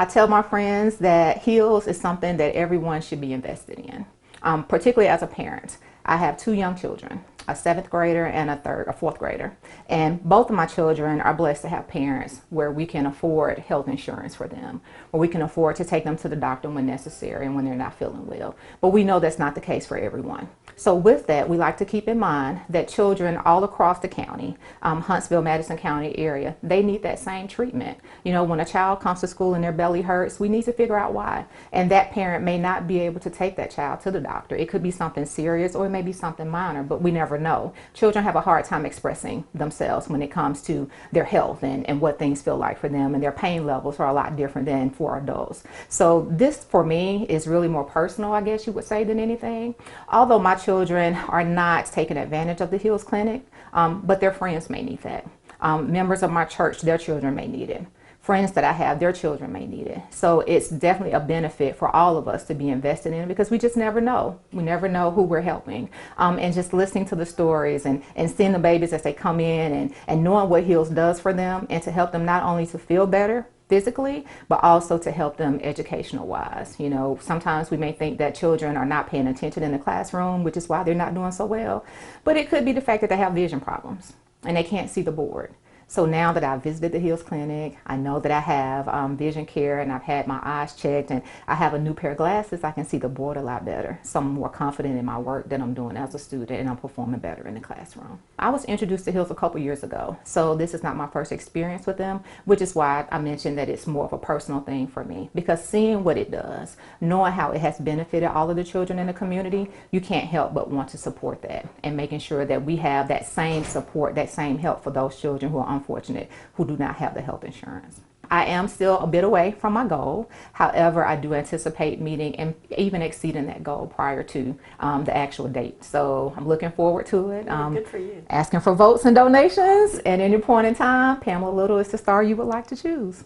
I tell my friends that heels is something that everyone should be invested in, particularly as a parent. I have two young children, a seventh grader and a fourth grader. And both of my children are blessed to have parents where we can afford health insurance for them, where we can afford to take them to the doctor when necessary and when they're not feeling well. But we know that's not the case for everyone. So with that, we like to keep in mind that children all across the county, Huntsville, Madison County area, they need that same treatment. You know, when a child comes to school and their belly hurts, we need to figure out why. And that parent may not be able to take that child to the doctor. It could be something serious or it may be something minor, but we never know. Children have a hard time expressing themselves when it comes to their health and what things feel like for them, and their pain levels are a lot different than for adults. So this, for me, is really more personal, I guess you would say, than anything. Although my children are not taking advantage of the Heels Clinic, but their friends may need that. Members of my church, their children may need it. Friends that I have, their children may need it. So it's definitely a benefit for all of us to be invested in, because we just never know. We never know who we're helping. And just listening to the stories and seeing the babies as they come in and knowing what Heels does for them, and to help them not only to feel better physically, but also to help them educational wise. You know, sometimes we may think that children are not paying attention in the classroom, which is why they're not doing so well. But it could be the fact that they have vision problems and they can't see the board. So now that I've visited the Heels Clinic, I know that I have vision care, and I've had my eyes checked, and I have a new pair of glasses. I can see the board a lot better. So I'm more confident in my work that I'm doing as a student, and I'm performing better in the classroom. I was introduced to Heels a couple years ago, so this is not my first experience with them, which is why I mentioned that it's more of a personal thing for me. Because seeing what it does, knowing how it has benefited all of the children in the community, you can't help but want to support that, and making sure that we have that same support, that same help for those children who are unfortunate, who do not have the health insurance. I am still a bit away from my goal. However, I do anticipate meeting and even exceeding that goal prior to the actual date. So I'm looking forward to it. Good for you. Asking for votes and donations. At any point in time, Pamela Little is the star you would like to choose.